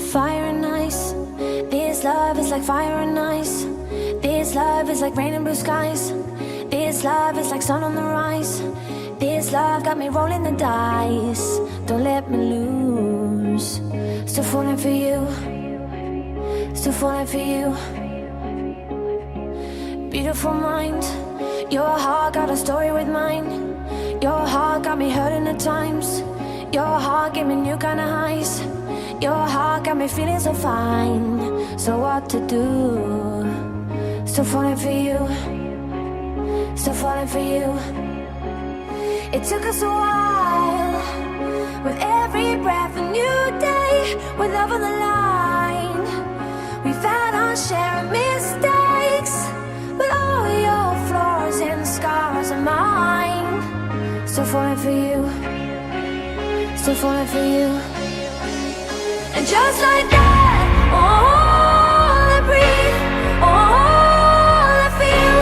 Fire and ice. This love is like fire and ice. This love is like rain and blue skies. This love is like sun on the rise. This love got me rolling the dice. Don't let me lose. Still falling for you. Still falling for you. Beautiful mind. Your heart got a story with mine. Your heart got me hurting at times. Your heart gave me new kind of highs. Your heart got me feeling so fine. So what to do? Still falling for you. Still falling for you. It took us a while. With every breath a new day. With love on the line. We've had our share of mistakes. But all your flaws and scars are mine. Still falling for you. Still falling for you. And just like that, all I breathe, all I feel,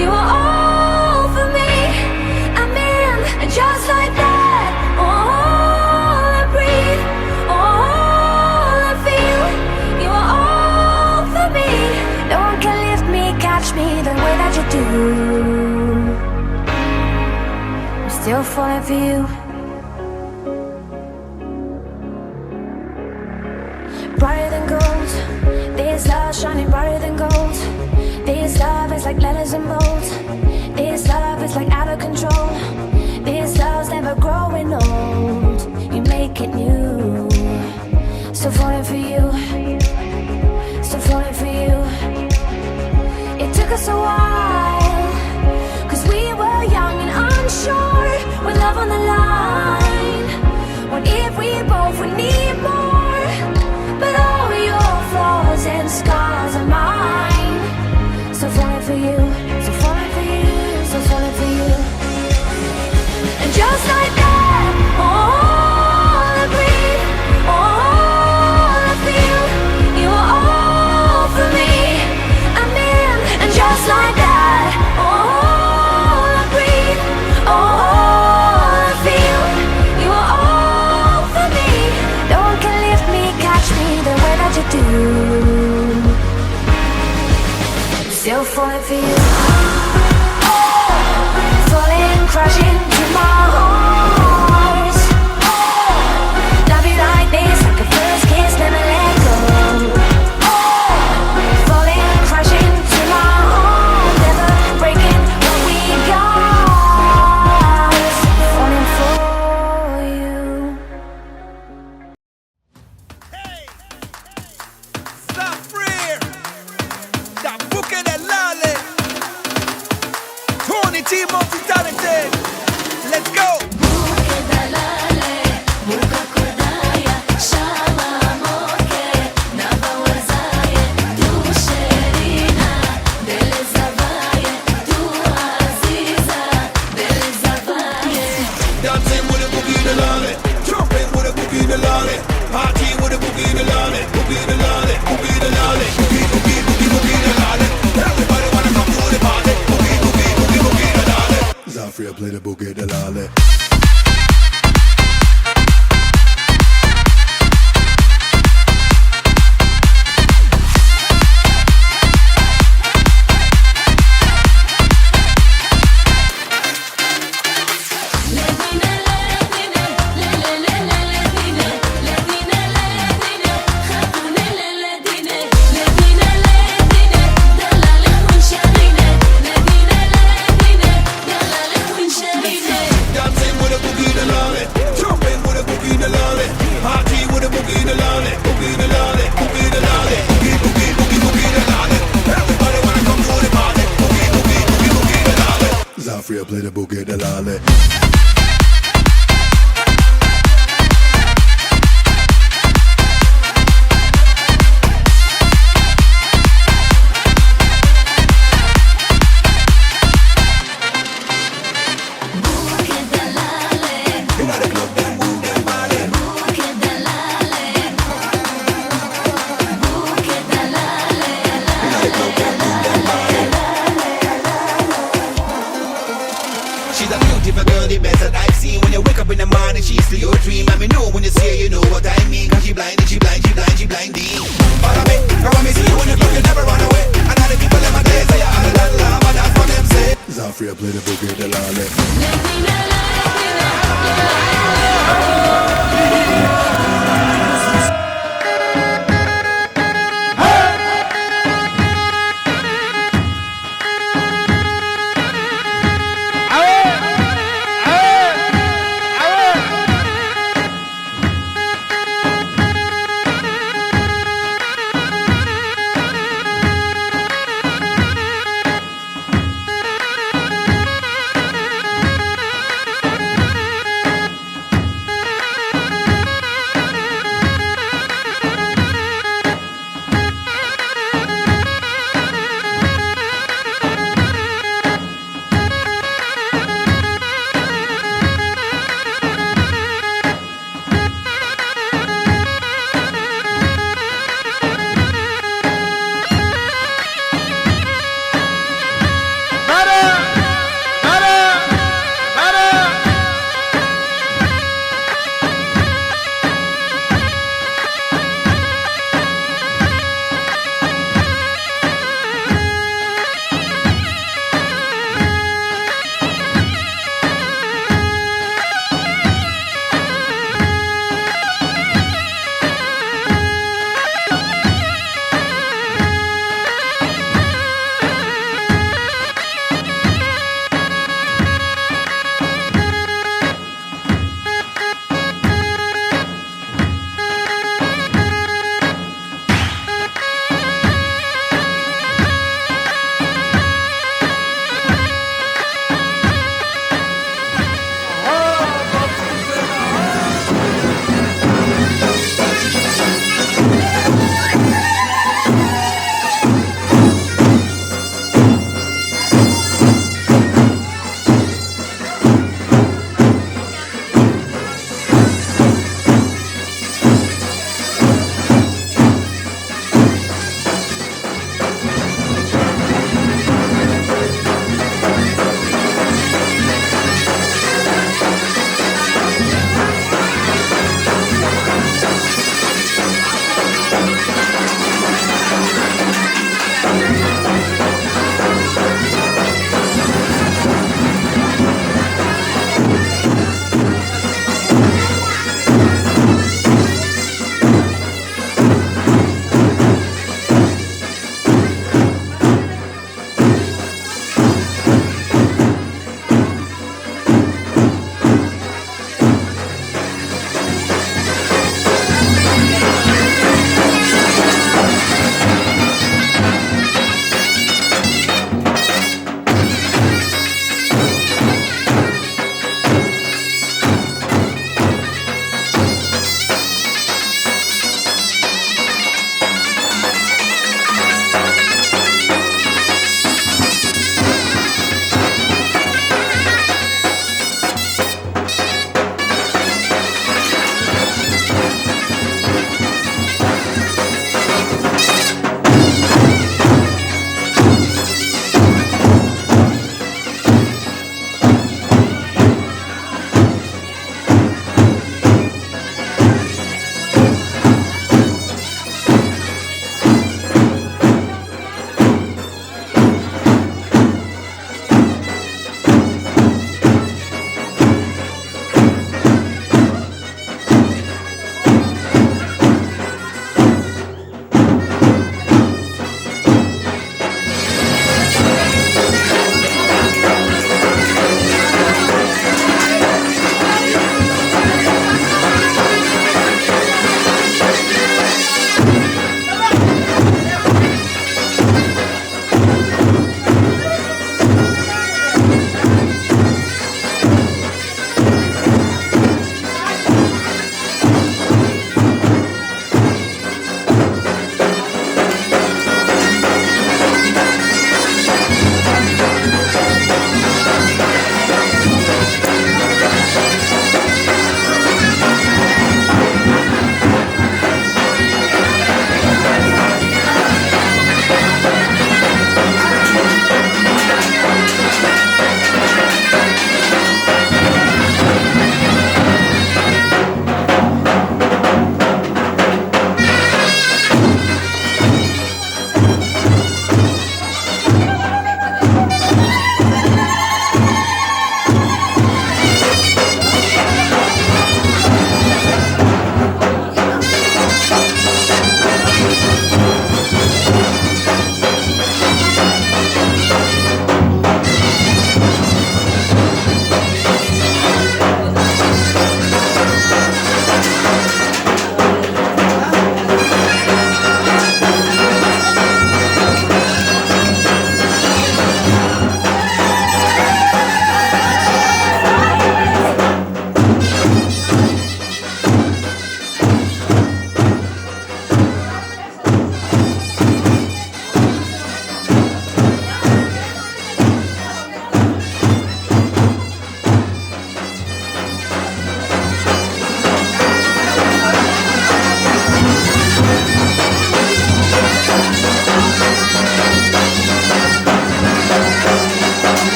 you are all for me, I'm in. And just like that, all I breathe, all I feel, you are all for me. No one can lift me, catch me the way that you do. I'm still falling for you. Brighter than gold. This love shining brighter than gold. This love is like letters in bold. This love is like out of control. This love's never growing old. You make it new. Still falling for you. Still falling for you. It took us a while, 'cause we were young and unsure. With love on the line. What if we both would need more? But all your flaws and scars are mine. So falling for you, so falling for you, so falling for you. And just like that, all I breathe, all I feel, you are all for me, I'm in. And just like that, all I breathe, all I feel, you are all for me. No one can lift me, catch me the way that you do. Still falling for you. Falling, crashing to my heart. Love you like this, like a first kiss, never let go. Falling, crashing to my heart. Never breaking what we got. Falling for you. Zafrir, that bouquet de lale. Tony T multi-talented. Let's go. Dancing with a boogie de lale, jumping with a boogie de lale, party with a boogie de lale, boogie de lale, boogie de lale, boogie boogie boogie boogie de lale. Everybody wanna come to the party, boogie boogie boogie boogie de lale. Zafria play the boogie de lale. Dancing with a boogie de lale, jumping with a boogie de lale, party with a boogie de lale, boogie de lale, boogie de lale, boogie boogie boogie boogie de lale. Everybody wanna come to the party, boogie boogie boogie boogie de lale. Zafria play the boogie de lale. She's a beauty if a girl the best that I've seen. When you wake up in the morning, she's still your dream. And me know when you see her, you know what I mean. Cause she blinded, she blind, she blind, she blinding. Follow me, now when me see you in the club, you never run away. And all the people in my days say you're all that love, and that's what them say. Zafria play the boogie, the lolly.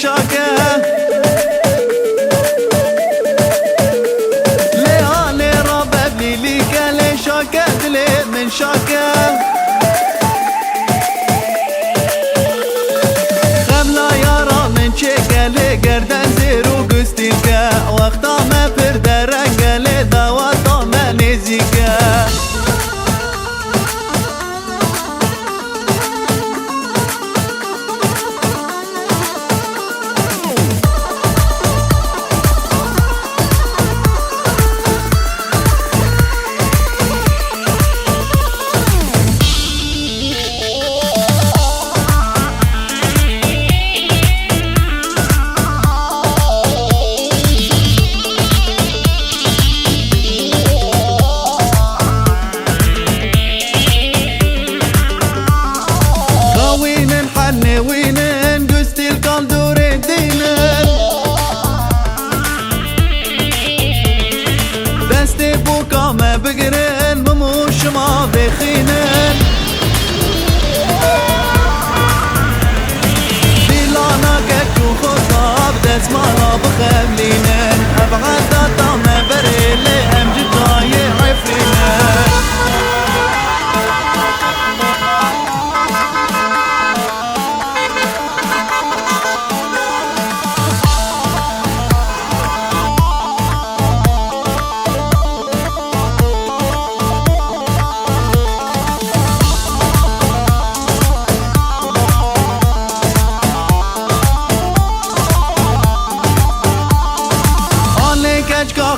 شاكه ليالي رباب ليك لي شاكه دلي من شاكه خملا يارا من شيكه لي گردن زيرو گستيكه وقتا ما پرده رنگه لي دواتا ما نزيكه وينن قستي القلدورين دينن دستي بوكا ما بقرن مموش ما بخينن ديلانا كتو خطاب دس ما بخملينن أبعد داتا ما بريلي أمجد جاي عفرينن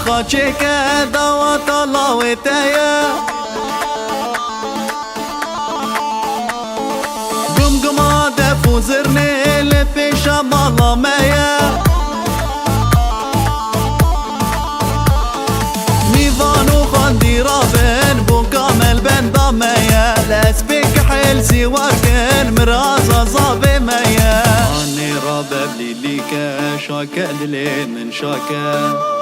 خاچه دعوت الله و تیا گم گم دفو زرنه لپیش مالا میا میوانو خاندی رابن بو کامل بند میا لسبک حل زیوارکن مرازا زابه میا آنی رابب لیلیک شاکه دلی من شاکه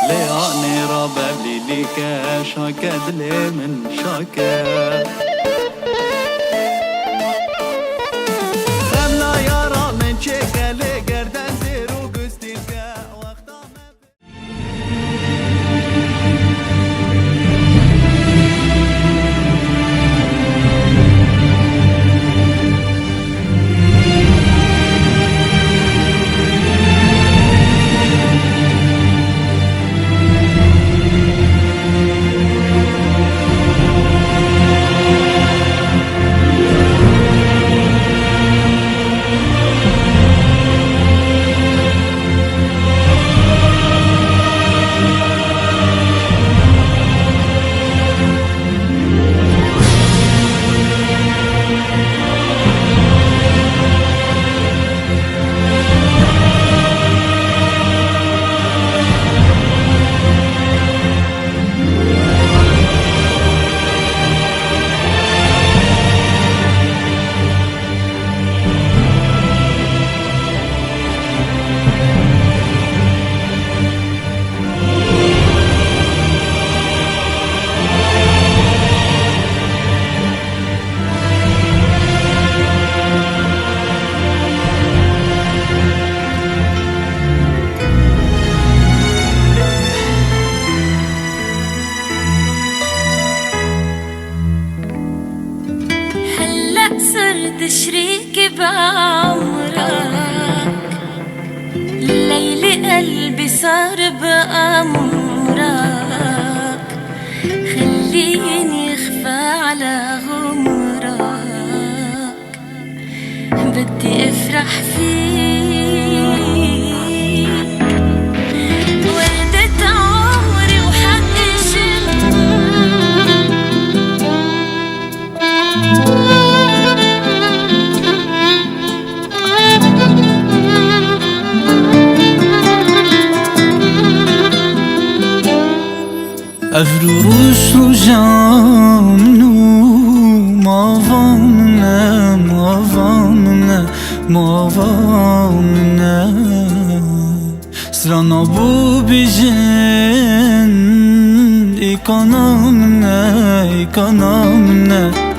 لياني رباب ليك شاكا دلي من شاكا خملا يارا من شيكا لي قردان زيرو قستيلكا وقتا صرت شريكي بعمرك ليلي قلبي صار بأمرك خليني اخفى على غمرك بدي افرح فيك وردة عمري وحق Evruruş rujamnu mavamne Srana bu bijin ikanamne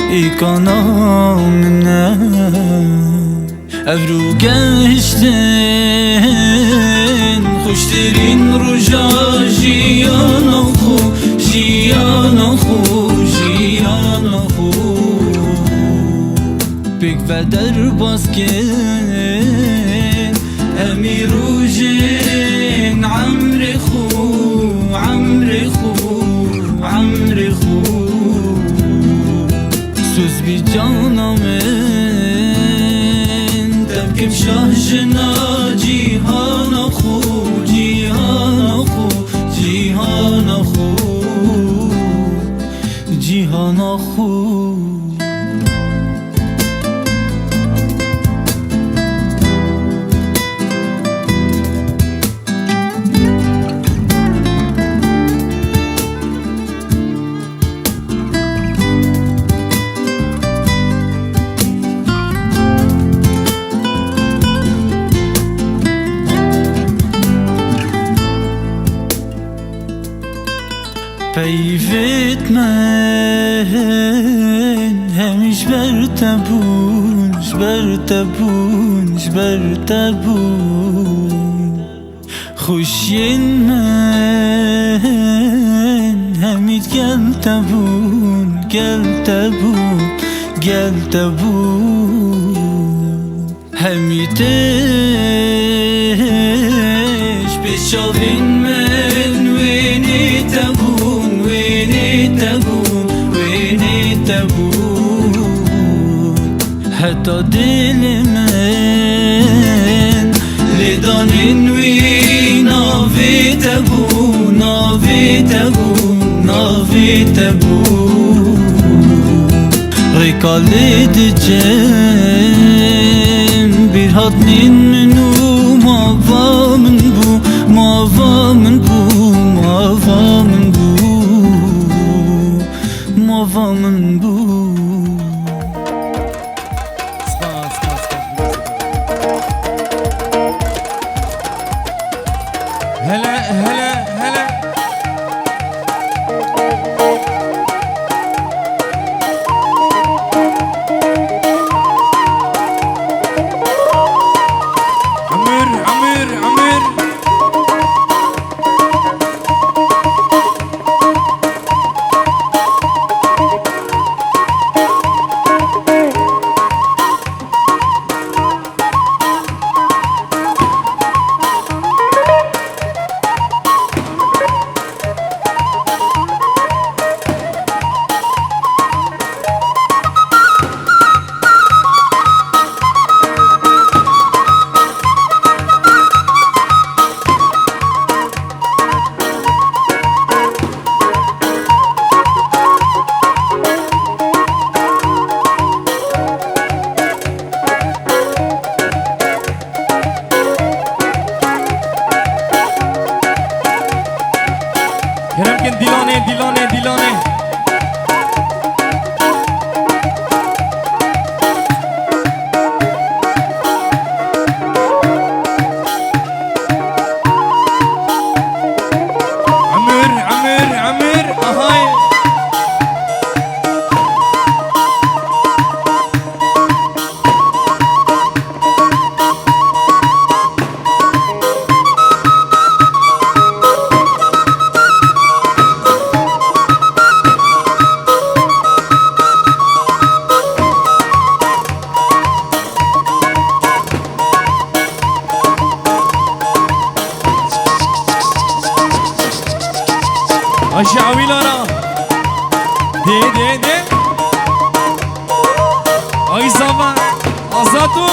ایکانا منه افرو گشتن خوشترین روژا جیانا خو جیانا خو جیانا خو بک و در باز کن همی روژن عمر خو عمر خو عمر خو سوز بی جانم دبکم شاه جنا جیهان خو جیهان خو جیهان خو جیهان خو پیوت من همیش برتبون برتبون برتبون خوشین من همید گلتبون گلتبون گلتبون همیدش بشاوین من وینی تبون تبون حتی دل من لدانین وی ناوی تبون ناوی تبون ناوی تبون ریکالید جم bir hatnin منو ماوا من بو ماوا من بو ماوا من بو ماوا من بو هلا هلا هلا عمر عمر عمر يمكن ديلوني ديلوني ديلوني عمر عمر عمر اهاي الشعوي لارا دي دي دي اي زمان ازاتو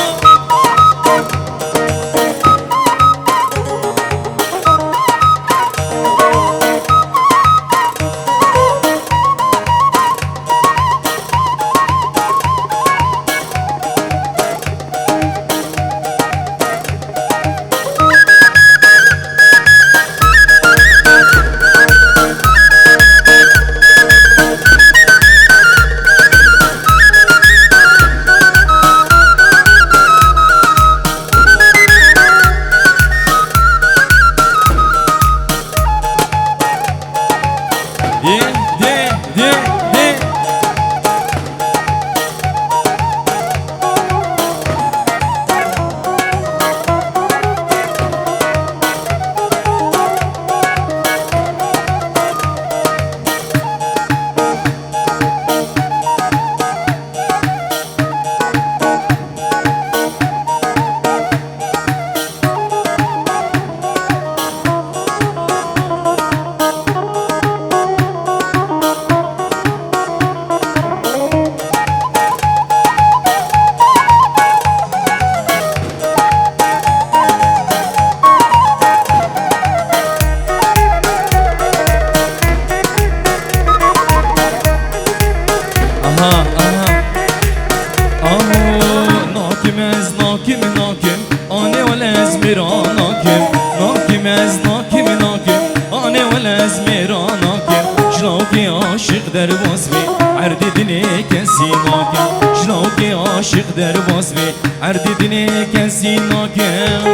میراناکم ناکم از ناکم ناکم آنه ول از میراناکم جناکی عاشق در واسوی عرد دنی کسی ناکم جناکی عاشق در واسوی عرد دنی کسی ناکم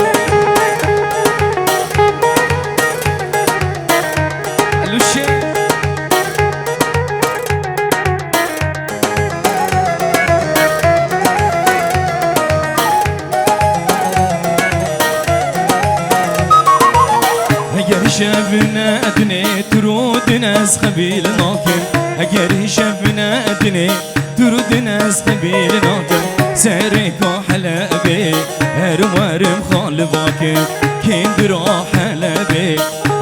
لوشه اگر شبنا ادنی ترودن از قبیل ناکم اگر شبنا ادنی ترودن از قبیل ناکم سرکا حلبی هر ورم خال باکم کین درا حلبی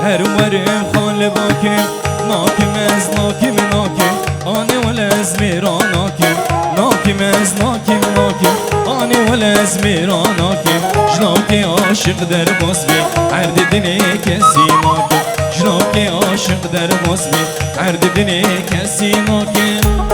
هر ورم خال باکم ناکم از ناکم ناکم آنی ول از میران ناکم ناکم از ناکم ناکم آنی ول از میران ناکم جناکی عاشق در باسوی عرد دنی کسی ناکم جناکی عاشق در باسوی عرد دنی کسی ناکم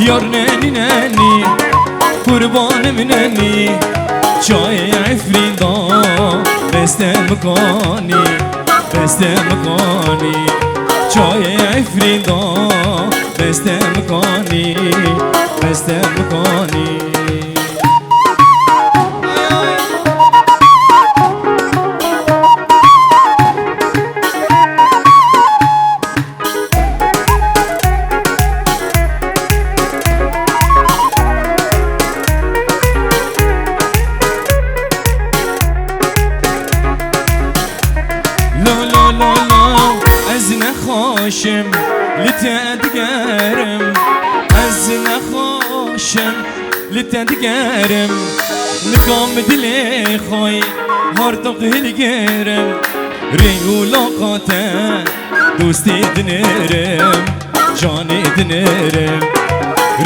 یار ننی ننی قربان مننی چای عفریدا بست مکانی بست مکانی چای عفریدا بست مکانی بست مکانی نخوشم لتدقرم از نخوشم لتدقرم نقام دلی خوی هردق هلگرم ریو لاقاته دوستی دنرم جانی دنرم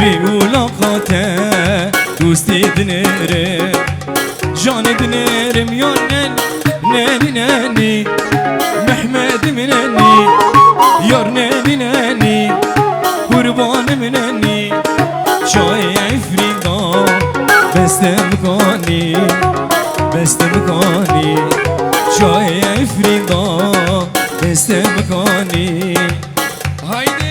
ریو لاقاته دوستی دنرم جانی دنرم یا ننی ننی محمد منني يار نني نني قربان منني شاي عفريدا بست مكاني بست مكاني شاي عفريدا بست مكاني هايدي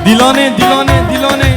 دیلانه دیلانه دیلانه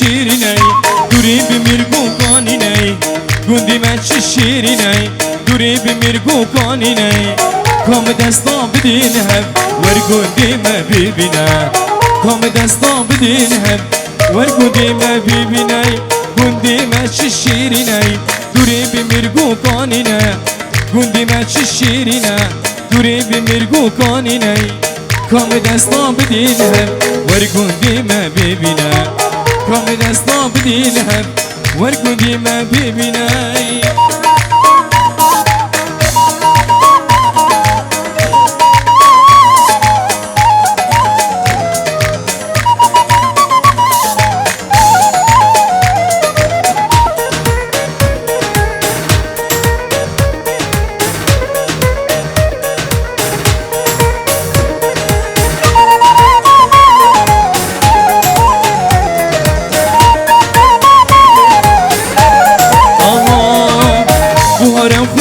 شیرینی دوری بمیرگو کانینی گندی من چه شیرینی دوری بمیرگو کانینی کام دستا بدین هم ورگندی ما ببینه کام دستا بدین هم ورگندی ما ببینه گندی من چه شیرینی دوری بمیرگو کانینه گندی من چه شیرینه دوری بمیرگو کانینی کام دستا بدین هم ورگندی ما ببینه کام دستا بدین هم ورگندی ما ببینه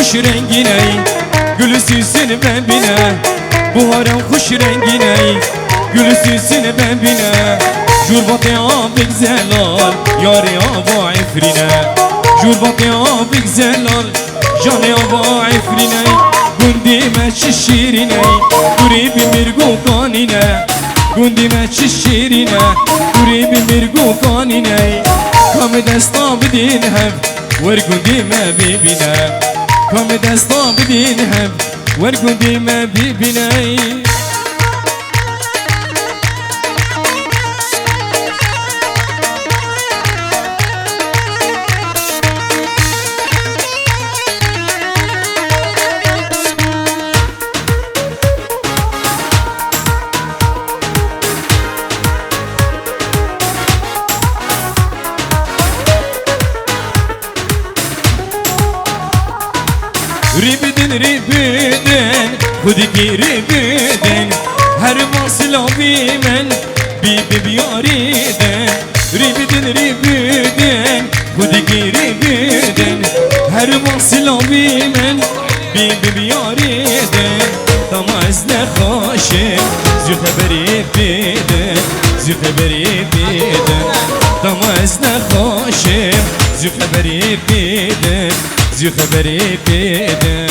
خوش رنگینه گل سیسین ببینه بهارم خوش رنگینه گل سیسین ببینه جور باقی آبک زلال یاری آبا عفرینه جور باقی آبک زلال جانی آبا عفرینه گندی ما چه شیرینه دوری بمیرگو کانینه گندی ما چه شیرینه دوری بمیرگو کانینه کام دستا بدین هم ورگندی ما ببینه کام دستا بدین هم ورگندی ما ببینه ريبدن خودكي ريبدن هر واصل من بي بياريدن ريبدن خودكي ريبدن هر واصل من بي بياريدن تماز نخاشم زي خبري بدن زي خبري بدن تماز نخاشم زي خبري بدن زي خبري بدن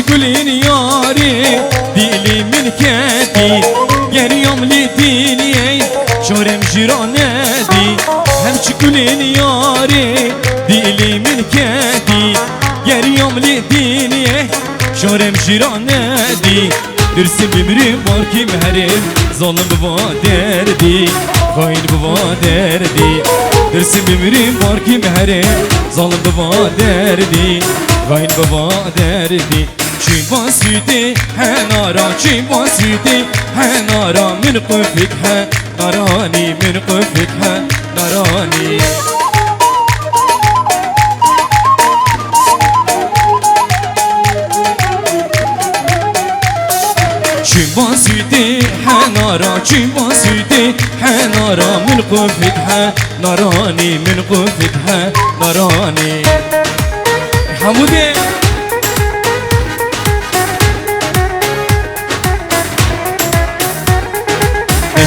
كلين ياري ديلي من كاتي يوم لي ديني شورم جيرانادي همش كلين ياري ديلي من كاتي يوم لي ديني شورم جيرانادي درسم بمرم باركي مهرم ظالم بوا دردي خاين بوا دردي درسم بمرم باركي مهرم ظالم بوا دردي خاين بوا دردي چی واسیدی هنارا چی واسیدی هنارا من قفك هناراني من قفك هناراني چی واسیدی هنارا چی واسیدی هنارا من قفك هناراني من قفك هناراني حمودي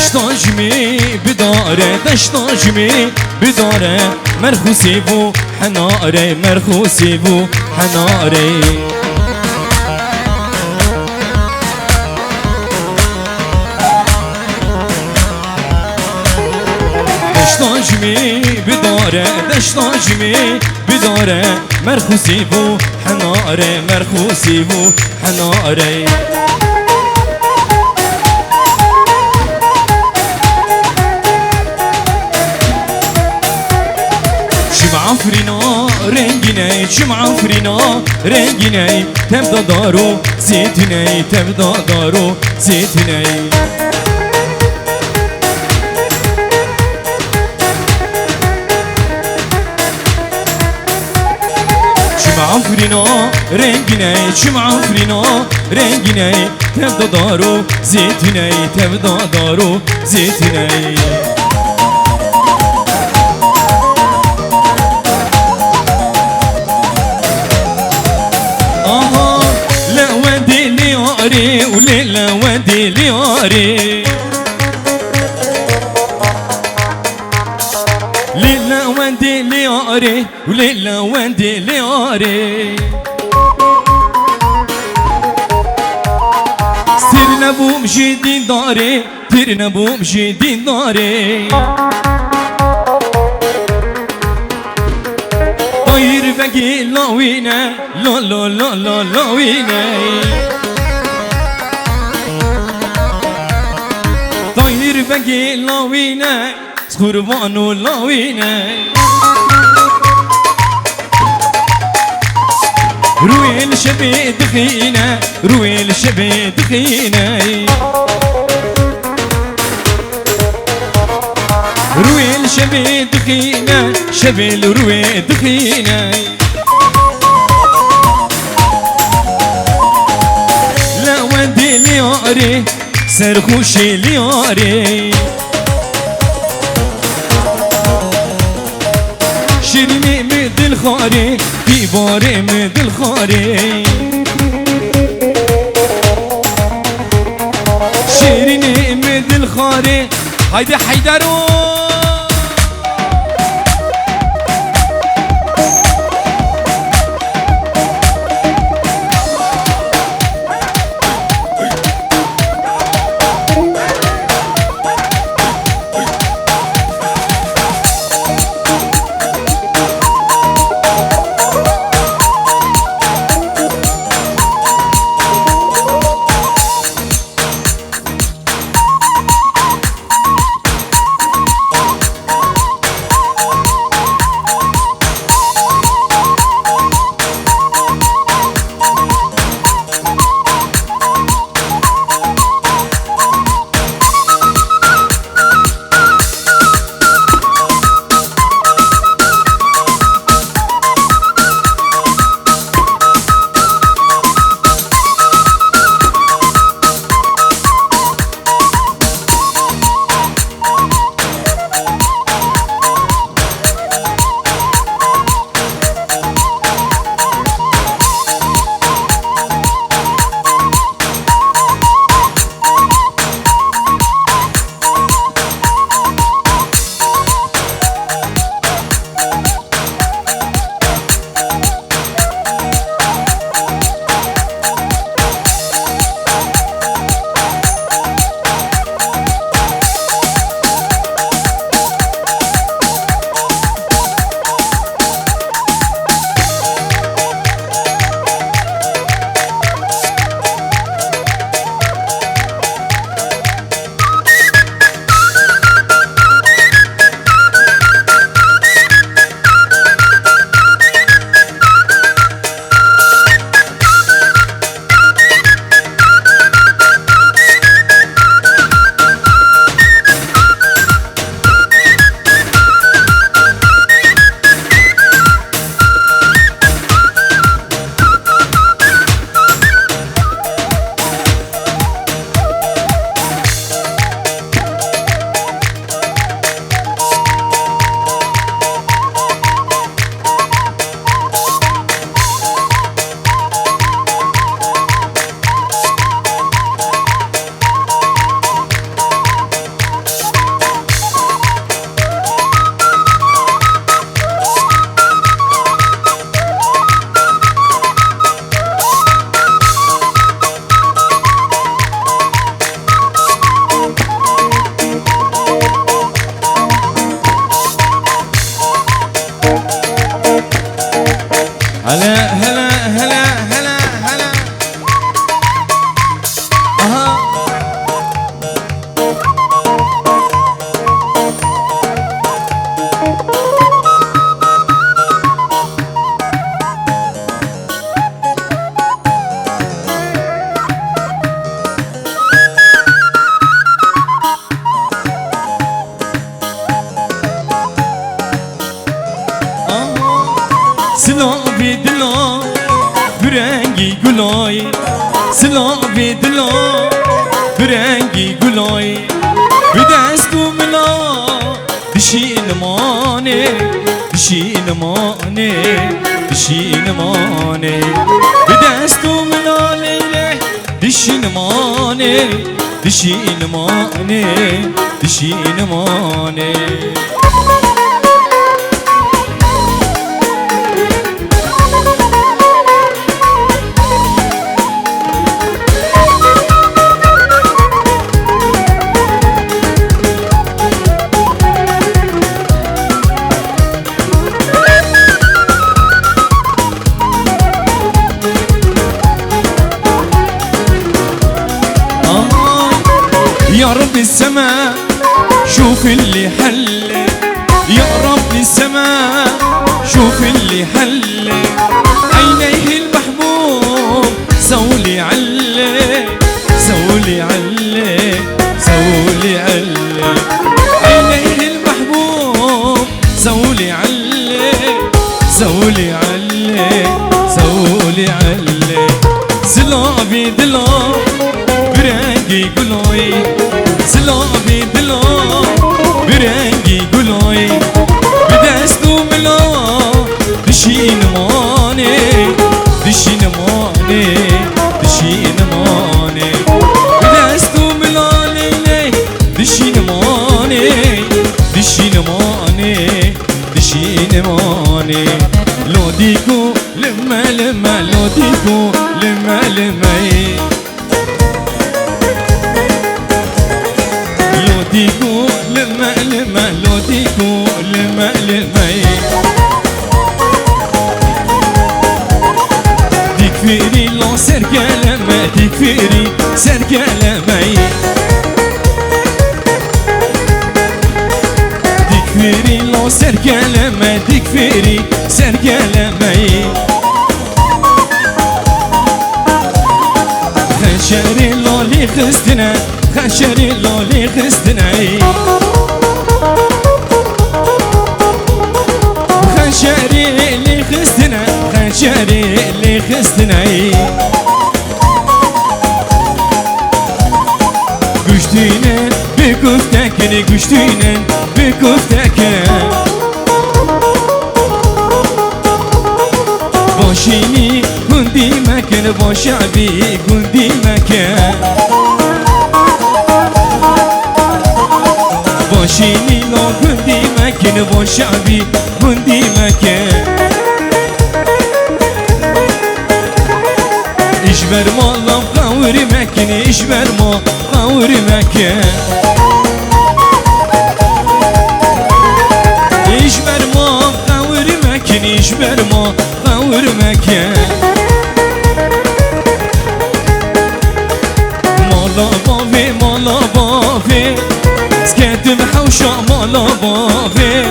دشتاجمي بداره دشتاجمي بداره مرخوسي بو حناري مرخوسي بو حناري دشتاجمي بداره دشتاجمي بداره مرخوسي بو حناري مرخوسي بو حناري عفرينا رنجيني شم عفرينا رنجيني تبدا دارو زيتني تبدا دارو زيتني شم عفرينا رنگيني شم عفرينا رنگيني تبدا دارو زيتوني تبدا دارو زيتوني لا ودي لياري وليلا ودي لياري ليلا ودي لياري وليلا ودي لياري سيرنا بوم جديد داري تيرنا بوم جديد داري طير بقي لاوينا لا لا لا لا لاوينا طير بقي لاوينا سخربانو لاوينا روي الشبي دخينا روي الشبي دخينا روي الشبي دخينا شبل روي دخينا لا ودي لياري سرخوشي لياري شيريني مدل خاري ديباري مدل خاري شيريني مدل خاري هيدي حيدرو برنگی گلای سلاوی دلا برنگی گلای به دست و ملا دشین مانه دشین مانه دشین مانه به دست و ملا لیله دشین مانه دشین مانه دشین مانه يا رب السماء شوف اللي حل يا رب السماء شوف اللي حل عينيه المحبوب سولي علي سولي علي سولي علي عينيه المحبوب سولي علي سولي علي سولي علي سلابي دلا برنگی گلوی سلابی دلا برنگی گلوی به دست و ملا دشین مانه دشین مانه دشین مانه به دست و ملا لیله دشین مانه دشین مانه دشین مانه لو دیکو لما لما لو دیکو لما لما ديكو لما لما لو ديكو لما لما ديك فيري لو سرقة لما ديك فيري سرقة لما ديك فيري لو سرقة لما ديك فيري سرقة لما خشري لو لي خستنا خشري لولي خستناي خشري اللي خستنا خشري اللي خستناي قشتينن بكفتكني قشتينن بكفتكن باشيني كندي مكان باشعبي كندي مكان باشيني لو كندي مكان باشعبي كندي مكان إجبر ما الله قور مكان إجبر ما قور مكان إجبر ما قور مكان إجبر ما قور مكان مالا بافي مالا بافي سكتم حوشا مالا بافي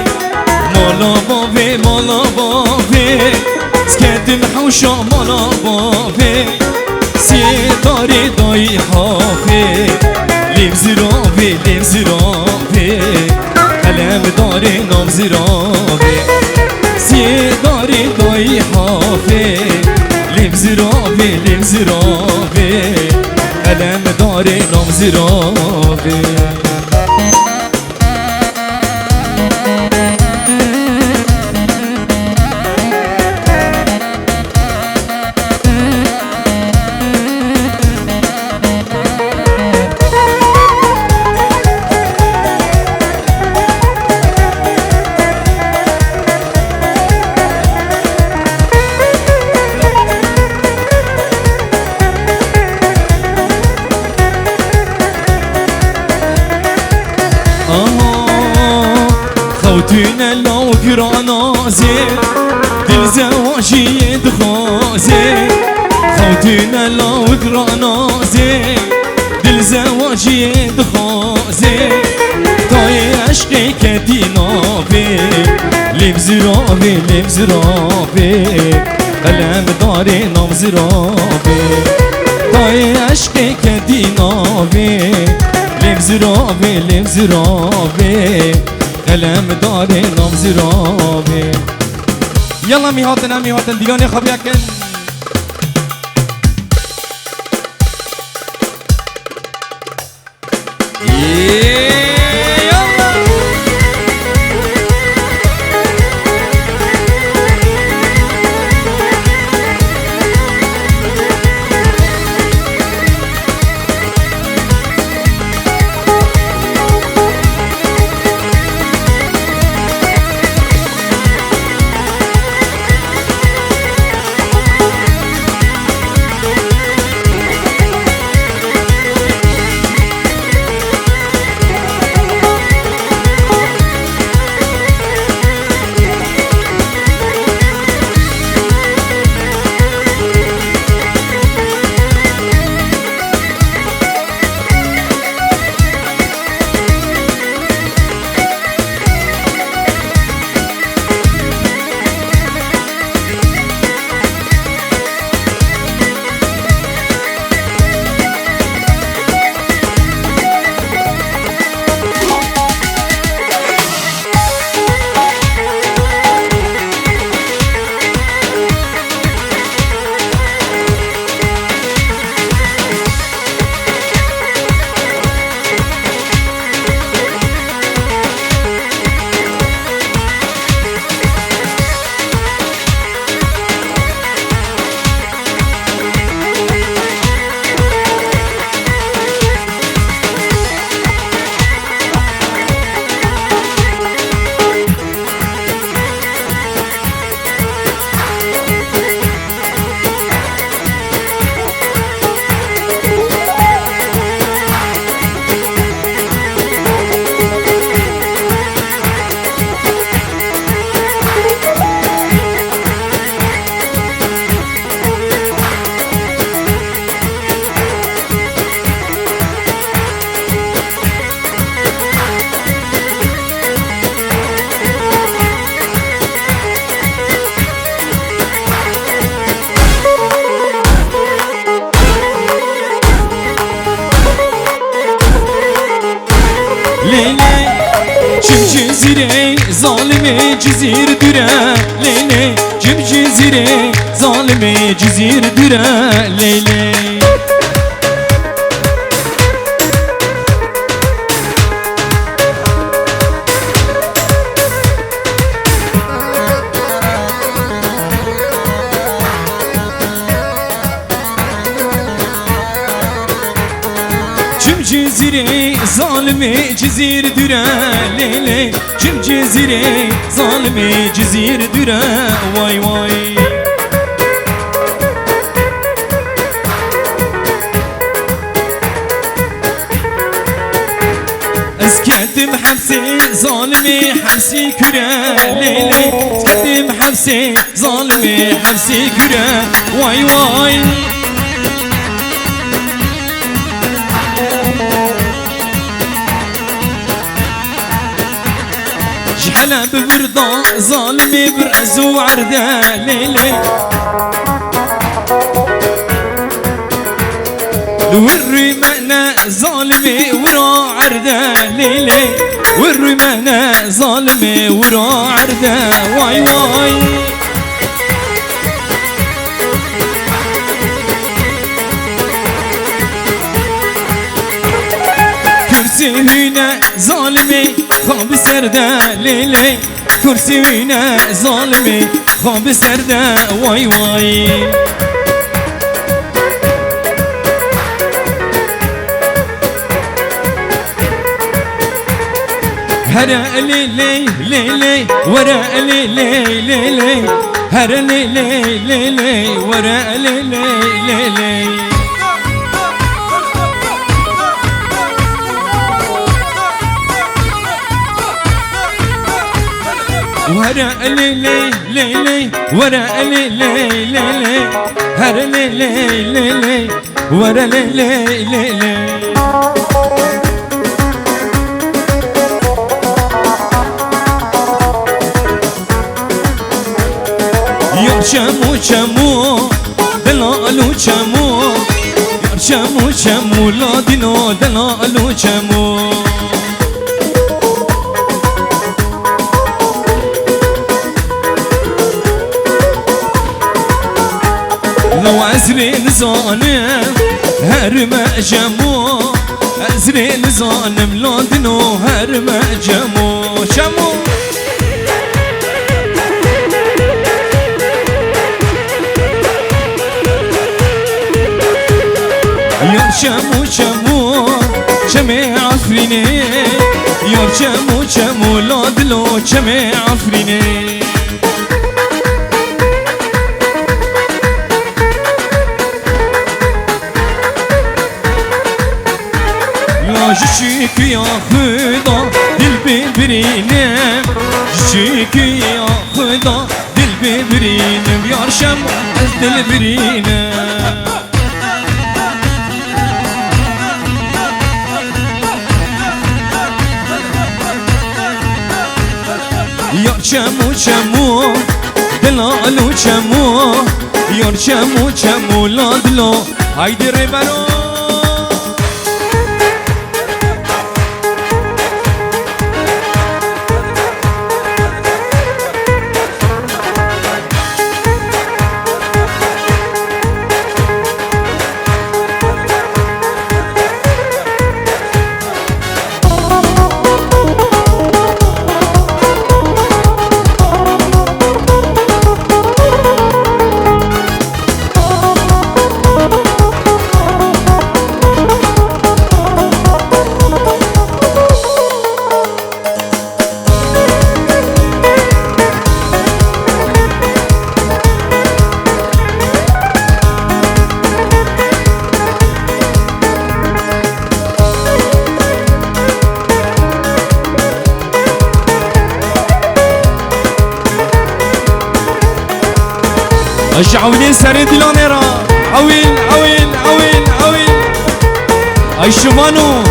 مالا بافي مالا بافي سكتم حوشا مالا بافي سيطاري داي حافي ليم زرافي ليم زرافي قلم داري نام زرافي سيطاري داي حافي ليم زرافي ليم زرافي قلم داري نام زرافي خوتنا لو كرانازي دل زواجي دخازي خوتنا لو كرانازي دل زواجي دخازي طاي عشقي كدينافي لمزرافي لمزرافي قلم داري نمزرافي طاي عشقي كدينافي لمزرافي لمزرافي قلم داري نمزرافي يلا ميهاتن ميهاتن دياني خبيكن ظالمي جزير درا ليلي جم جزيري ظالمي جزير درا ليلي جم جزيري ظالمي جزير درا ليلي جم جزيري ظالمي جزير درا واي واي اسكتم حبسي ظالمي حبسي كرا ليلي اسكتم حبسي ظالمي حبسي كرا واي واي جحلا ببرضا ظالمي برأس وعرضه ليلي والرمانة ظالمي ورا عرضه ليلي والرمانة ظالمي ورا عرضه واي واي كرسي هنا ظالمي خاب سرده ليلي كرسي هنا ظالمي خاب سرده واي واي هرا ليلي ليلي ورا ليلي ليلي هرا ليلي ليلي ورا ليلي ليلي ورا ليلي ليلي ورا ليلي ليلي هرا ليلي ليلي ورا ليلي ليلي يا شمو شمو دلالو شمو يا شمو شمو لا دينو دلالو شمو لو عزرين ظالم هرم جمو عزرين ظالم لا دينو هرم جمو شمو يا شمو شمو شمي عفريني يا شمو شمو لا دلو شمي عفريني لا جشيك يا خدا دل ببرينم جشيك يا خدا دل ببرينم يا شمو از دل برينم يا شمو شمو دلالو شمو يا شمو شمو لا دلو هايدي ريبرو اجعوني سري دلونيرا عويل عويل عويل عويل اي شمانو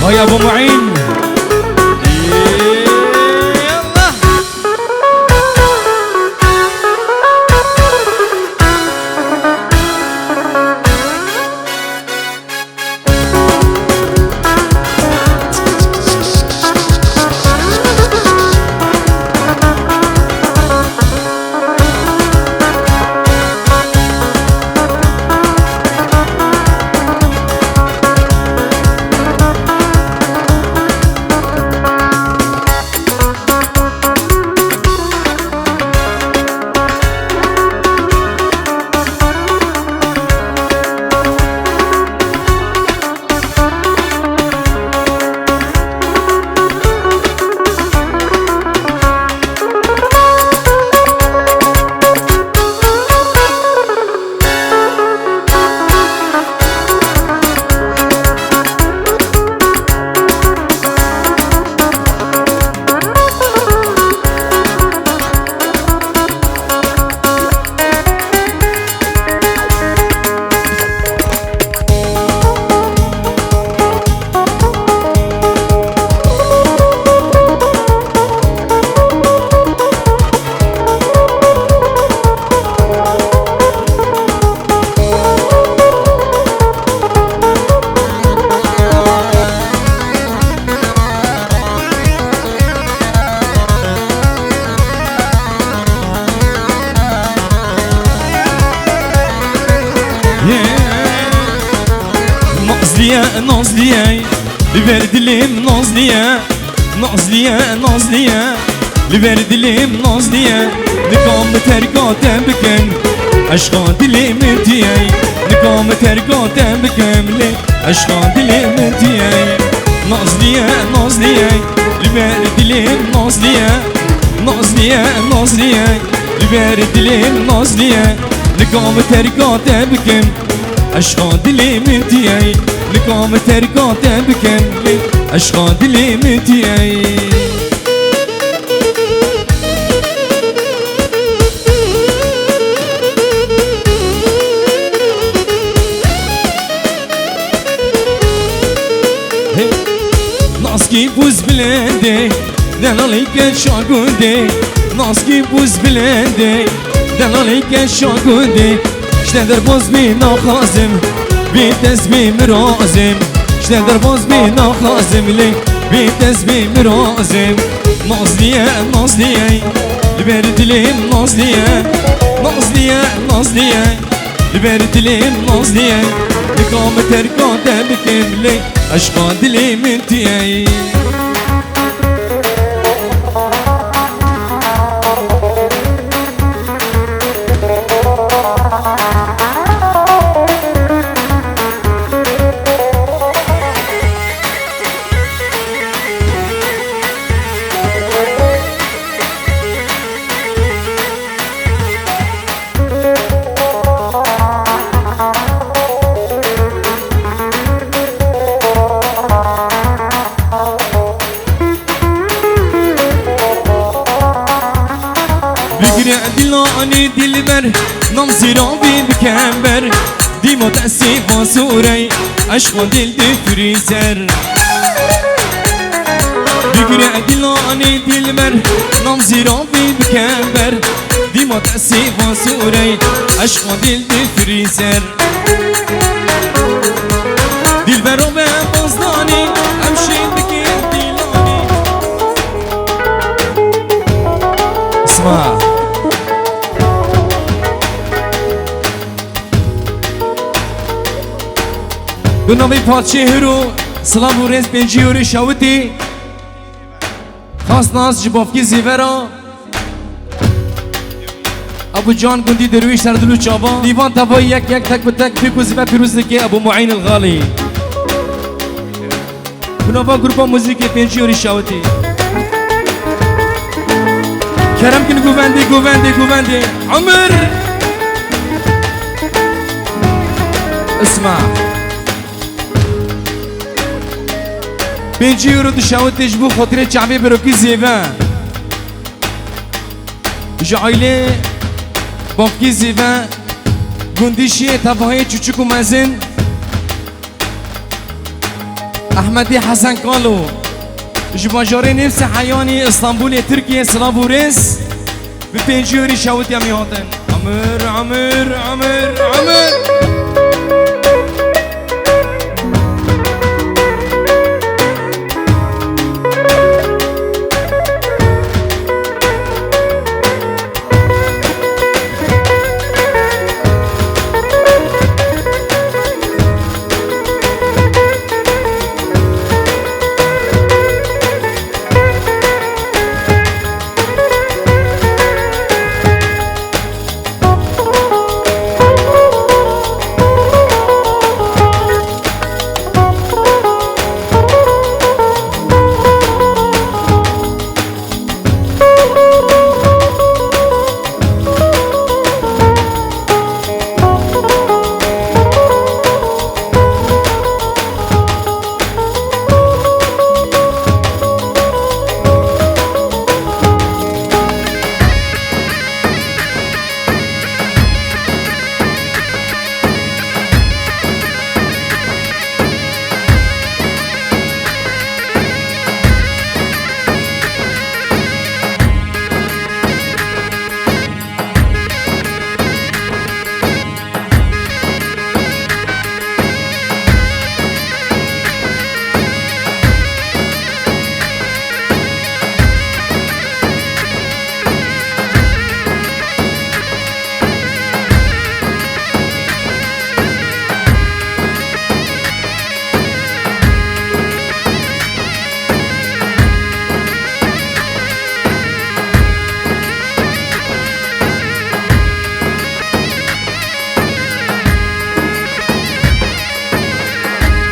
هاي ابو معين يلا نازلية لبرد ليم نازلية نازلية نازلية لبرد ليم نازلية نقام ترقاتم بكن عشقا دلي منتيي نقام ترقاتم بكن لي عشقا دلي منتيي نازلية نازلية لبرد ليم نازلية نازلية نازلية لبرد ليم نازلية نقام ترقاتم بكن عشقا دلي منتيي نقام ترقاتم بكن لي عشقا دلي منتيي ناسكي بوز بلندي دلاليك شاگوندي ناسكي بوز بلندي دلاليك شاگوندي شتدر باز بي ناخازم بي تسبي مرازم شتدر باز بي ناخازم لي بي تسبي مرازم نازلية نازلية لبرد ليم نازلية نازلية نازلية لبرد ليم نازلية نقام ترقاتم بكن لي عشقا دلي منتيي دلاني دلبر نام زیرابی بکمبر دیما دستی باسوری عشقان دل دفری سر بگره دلاني دلبر نام زیرابی بکمبر دیما دستی باسوری عشقان دل دفری سر دلبر رو به بازدانی همشین بکن دلاني اسمع بنامي پادشه هرو سلام و رز پنجی و رشاوتی خاص ناز جبافکی زیورا ابو جان گندی درویش سردلو چابا دیوان تبایی یک تک به تک پیکوزی و پیروز دکی ابو معین الغالی بنابا گروپا موزیک پنجی و رشاوتی کرم کن گوونده گوونده گوونده عمر اسمع 5 یورو دشاوتش بو خاطر چعبه بروکی زیوه جایله بافکی زیوه گندیشی تفاهای چوچک و مزن احمدی حسن کالو جباجاره نفس حیانی اسطنبول ترکیه سلام و رس به پنجیوری شاوت یمی هاتن عمر عمر عمر عمر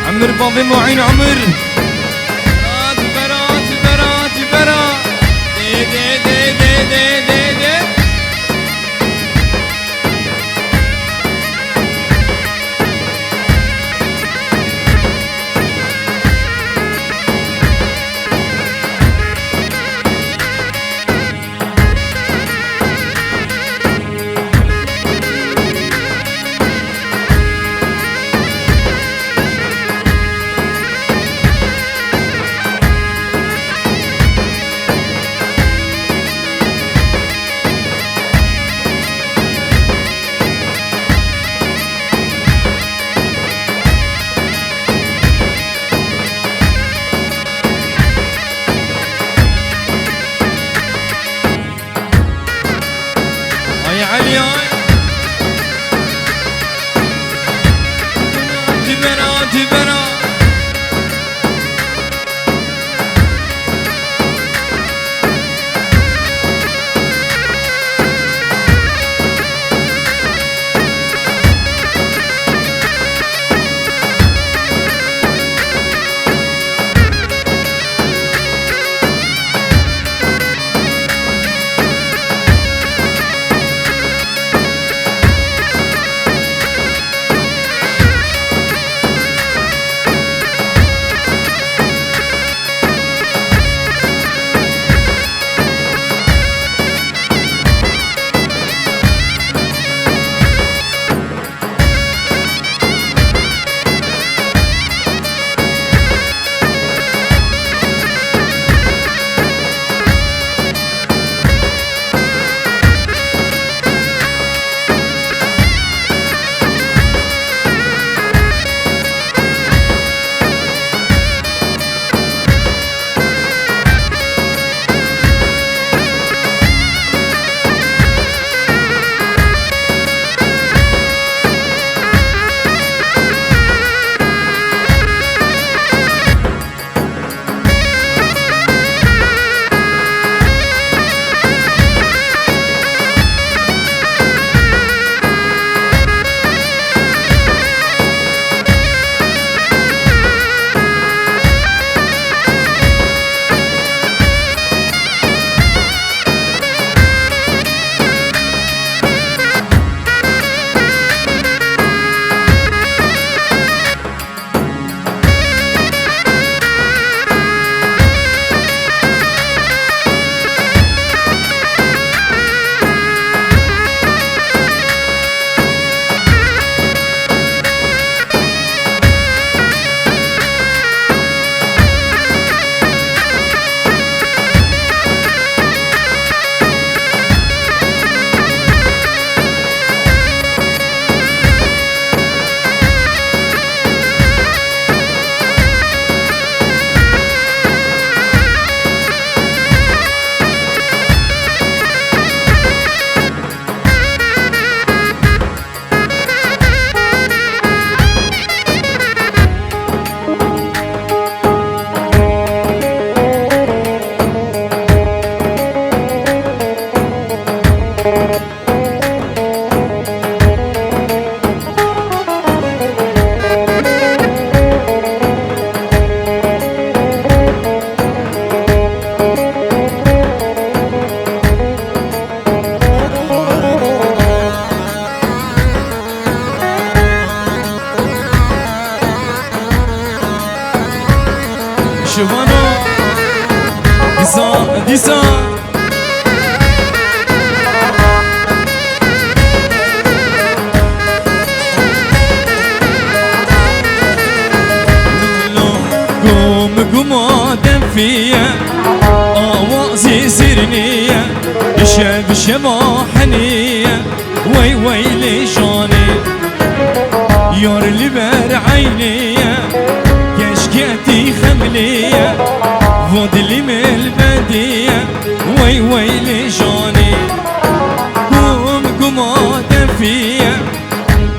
عمر بابي معين عمر برات برات برات دي دي دي دي دي دي دي ديسا قوم آدم فيا آوازي سرنية شب شباحنية وي ويلي جاني يار اللي بر عينية كشكتي خملية فضلي من البدية وي ويلي جاني قوم آدم فيا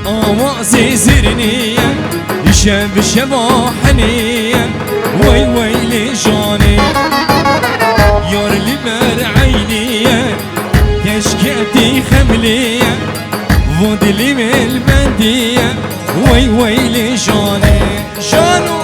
آوازي سرنية شب شباحنية وي ويلي جاني يار اللي بر عينية كشكتي خملية فضلي من البدية وي ويلي جاني جانو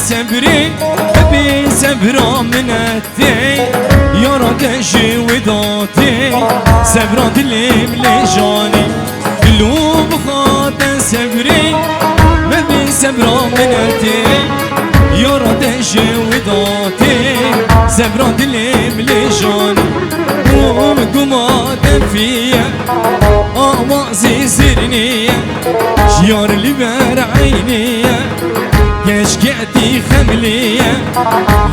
سبري أبي سبرا من التي يرى شي وداتي سبرا دلي مليجاني قلوب خاطر سبري أبي سبرا من التي يرى شي وداتي سبرا دلي مليجاني قوم آدم فيا آوازي سرنية شيار اللي بر عينية كشكتي خملية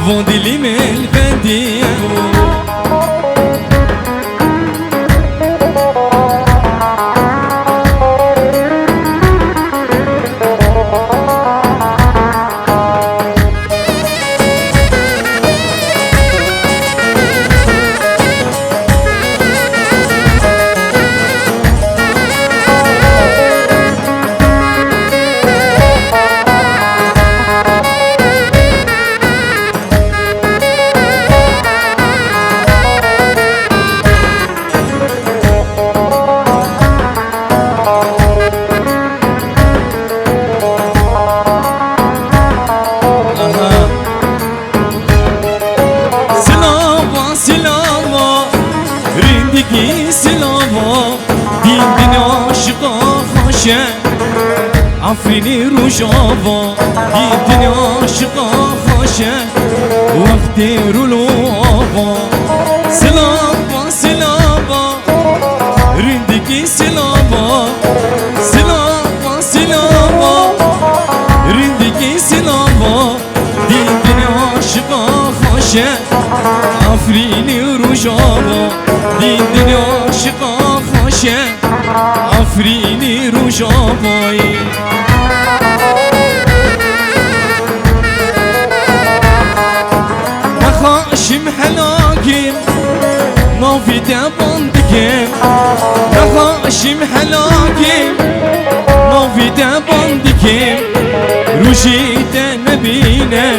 فضلي من البدية عفريني رجابا الدنيا عاشقة خاشة وقتي رولو آبا سلابا سلابا رندكي سلابا سلابا سلابا رندكي سلابا الدنيا عاشقة خاشة عفريني رجابا الدنيا عاشقة خاشة عفريني رجاباي نخاشم حلاكم ما في دبندكم نخاشم حلاكم ما في دبندكم رشيت نبينا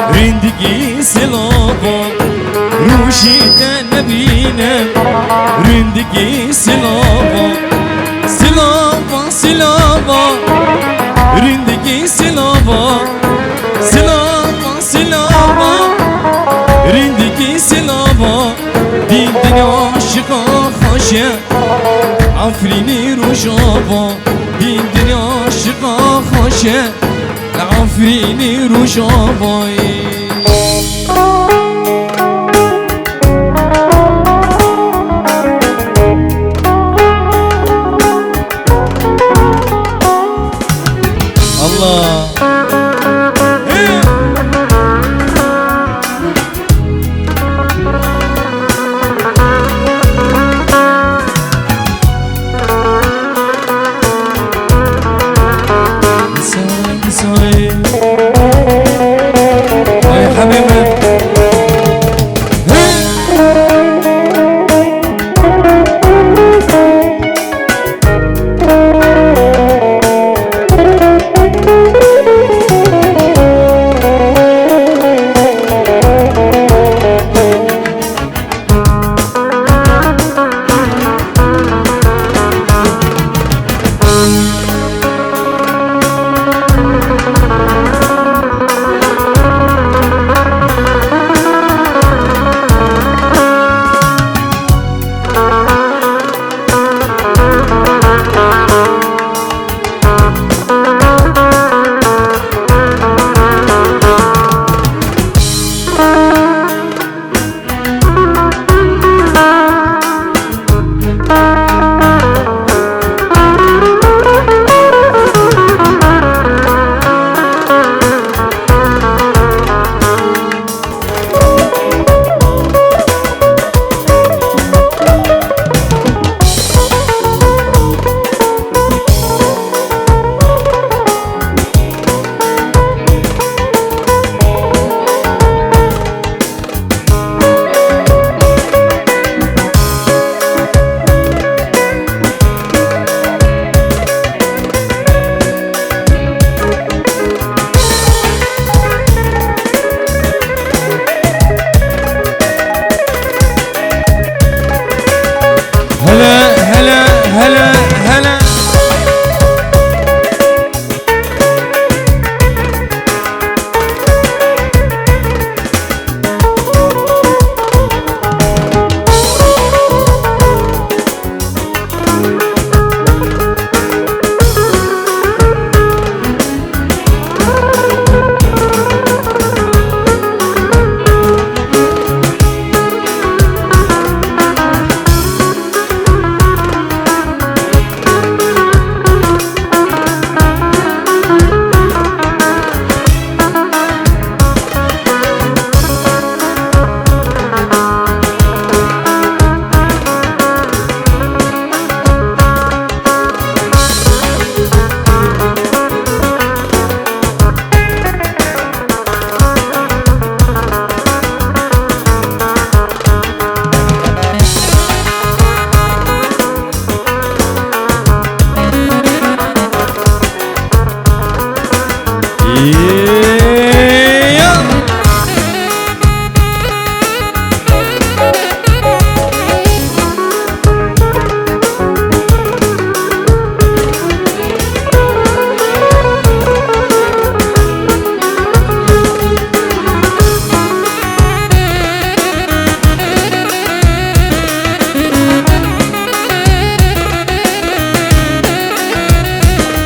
رندقي سلابا رشيت نبينا رندقي سلابا سلابا سلابا رندقي سلابا سلابا سلابا رندقي سلابا دين دنيا عاشقة خاشة عفريني رجابا دين دنيا عاشقة خاشة عفريني رجابا الله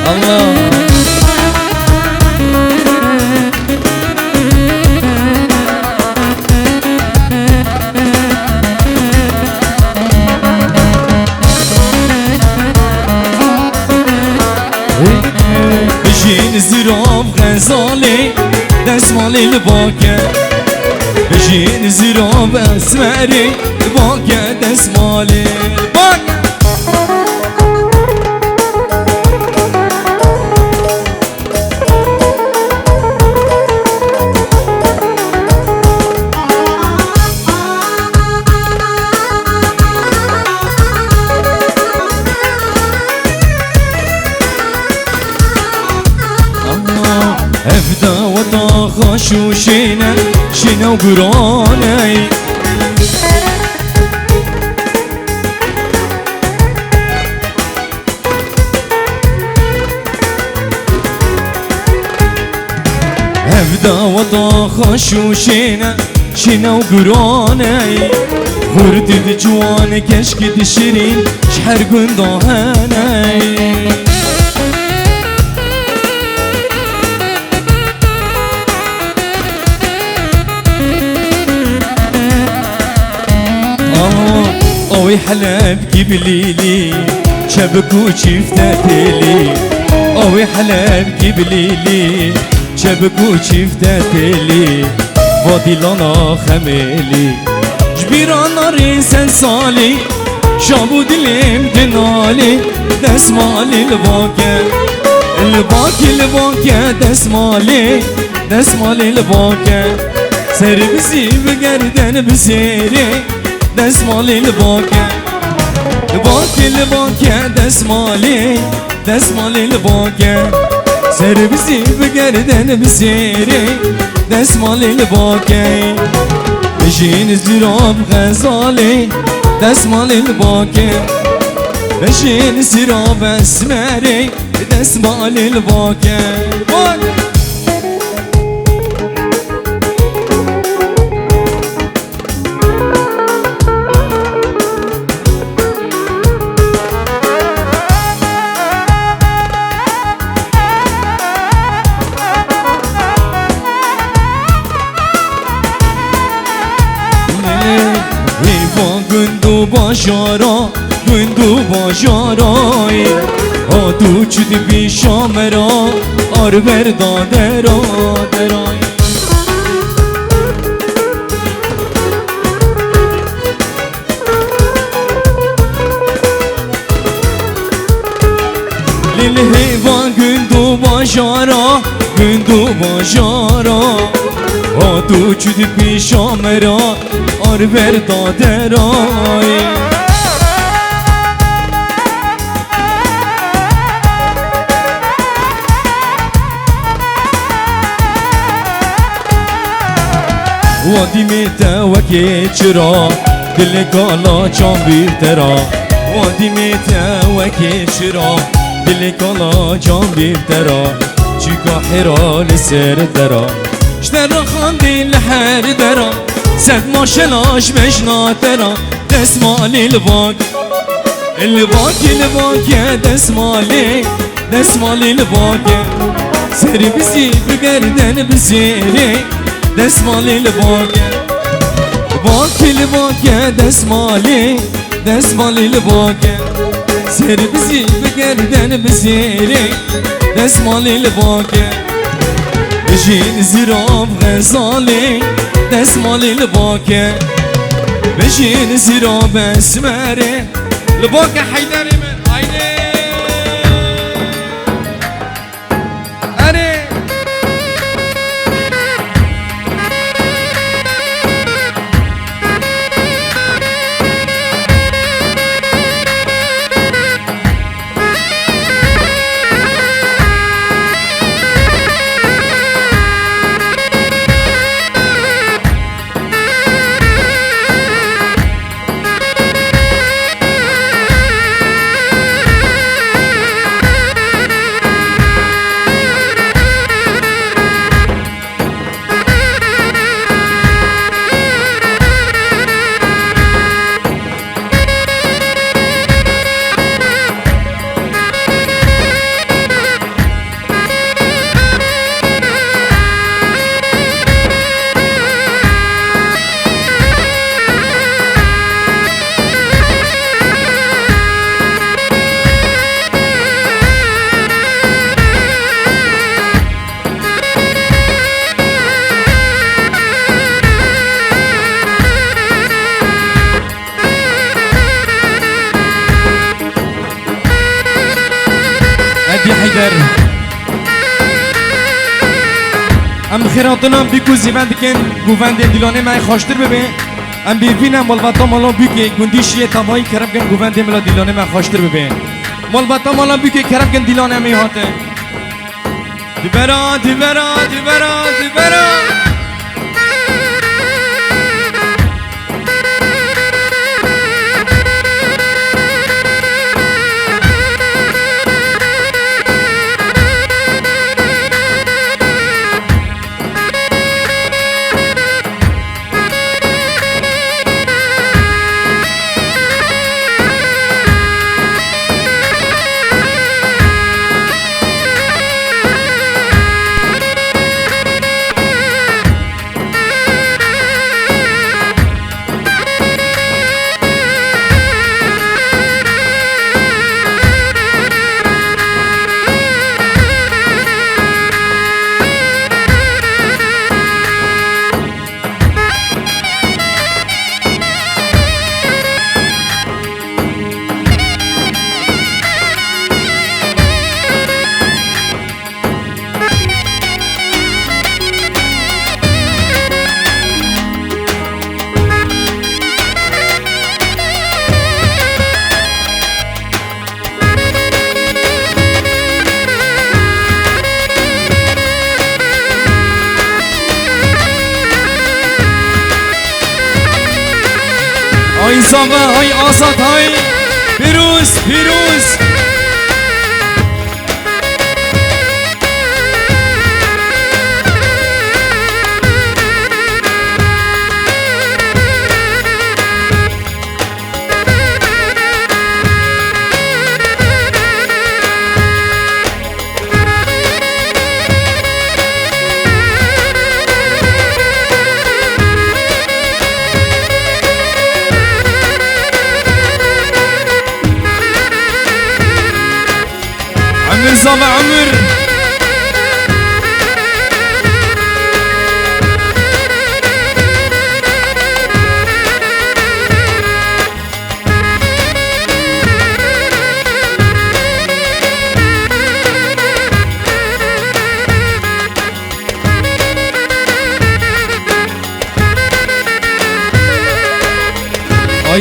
الله بجين زراب غزالي دسمالي الباكة بجين زراب اسمري الباكة دسمالي الباكة افدا وطاخة شو شينا شينا وقراني افدا وطاخة شو شينا شينا وقراني خردد جوان كشكد شيرين شحر قندهاني اوي حلب قبليلي شبكو شفتاتلي اوي حلب قبليلي شبكو شفتاتلي فاضي لنا خميلي جبيران ناري سنسالي شابو دليم دنالي دسمالي الباكة الباكة دسمالي الباكة سربسي بقردن بسيري دسمالي الباكة دسمالي الباكة سربسي بقردن بسيري دسمالي الباكة بجين زراب غزالي دسمالي الباكة بجين زراب اسمري دسمالي الباكة گندو باشارای آدو چود بیشام را آر برداده را درای لیل حیوان گندو باشارا آدو چود بیشام را آر برداده رای وادی میته وکی چرا دل کالا چان بیرترا وادی میته وکی چرا دل کالا چان بیرترا چیکا حرال سر درا اشترا خاندی لحر درا سد ماشلاش مشنا درا دسمالي الباكة دسمالي الباكة سري بزي بقردن بزيري دسمالي الباكة دسمالي الباكة سري بزي بقردن بزيري دسمالي الباكة بجين زراب غزالي دسمالي الباكة بجين زراب اسمري الباكة حيدري من عيني أري ام خیراتنا بیکو زیبند کن گوونده دیلانه مای خوشتر ببین ام بیبینم مالباتا مالا بیکه گندیشی تمایی کرب کن گوونده ملا دیلانه مای خوشتر ببین مالباتا مالا بیکه کرب کن دیلانه می هاته دیبرا دیبرا دیبرا دیبرا های زاوه های آزاد های پیروز پیروز عمر زاوه عمر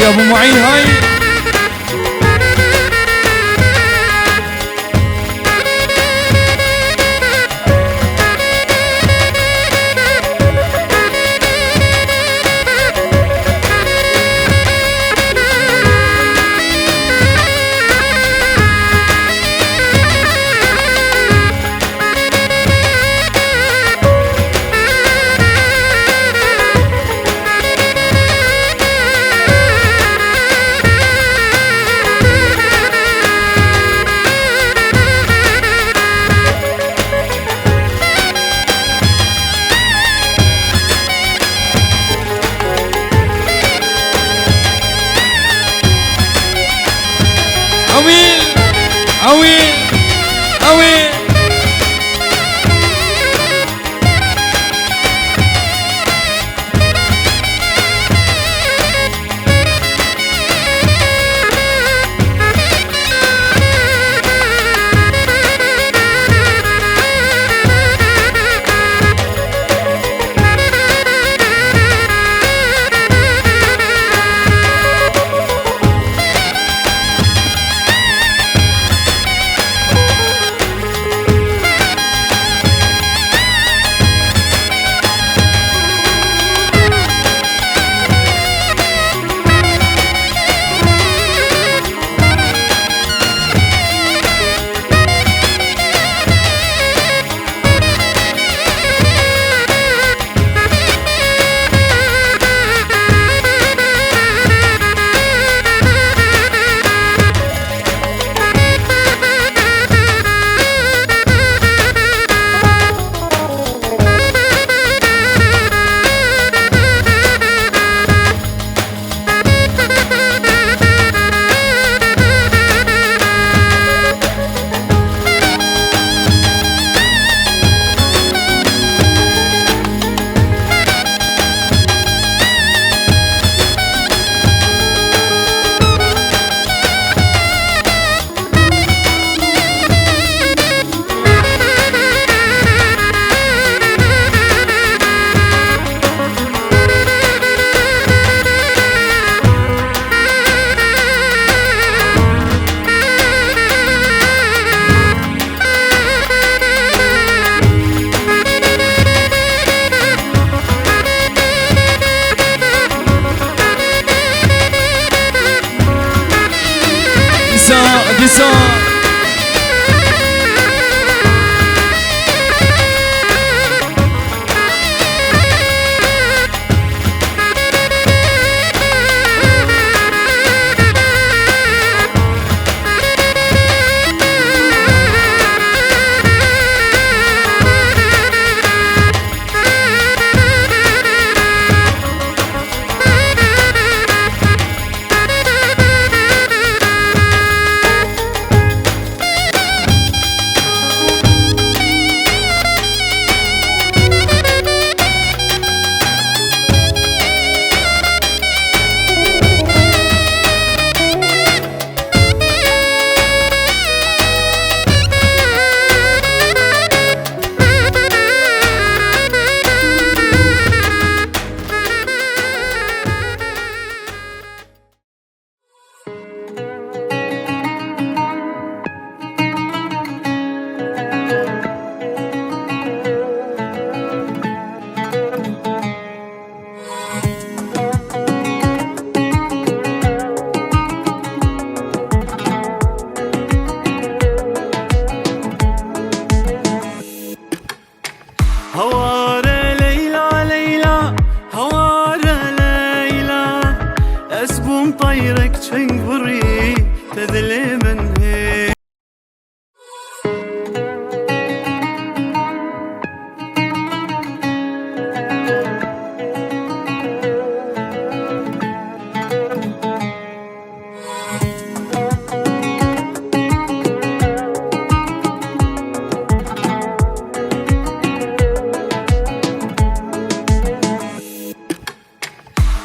يا ابو معين هاي طيرك چنگ بری تدلی من هی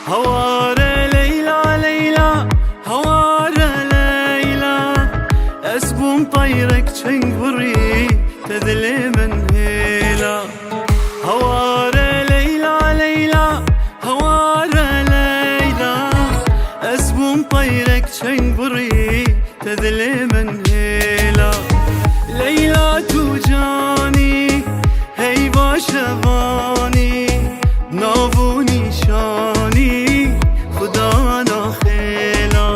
هواره لیلا لیلا هواره لیلا اسبوم طيرك چنگ بری تدلی من هیلا هواره لیلا لیلا هواره لیلا اسبوم طيرك چنگ بری تدلی من هیلا لیلا تو جانی هی باشوانی ناوونی شانی خدا ناخیلا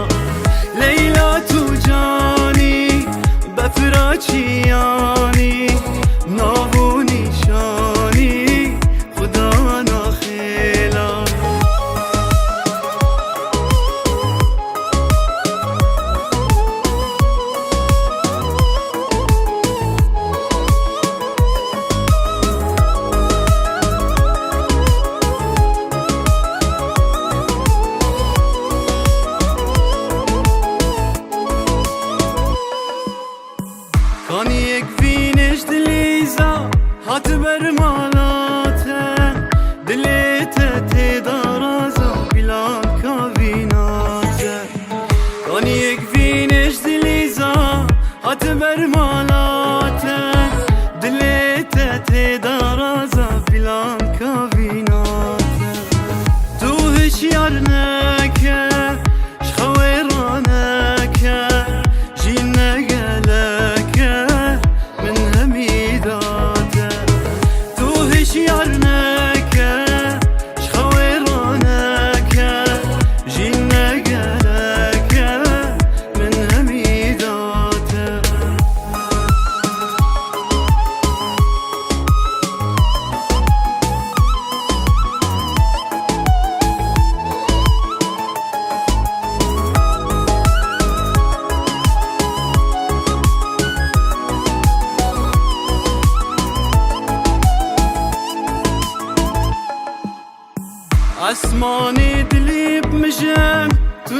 لیلا تو جانی بفراچیانی ناوونی شانی خدا ناخیلا کانی یک وینش دلیزا هات برمالاته دلیته تدارازا بیلان کابیناته کانی یک وینش دلیزا هات برمالاته دلیته تدارازا بیلان کابیناته تو هشیار نکه شخویرانکه جین نگلکه من همیداته تو هشیار نکه شخویرانکه جین نگلکه من همیداته اسمانی دلی بمجن تو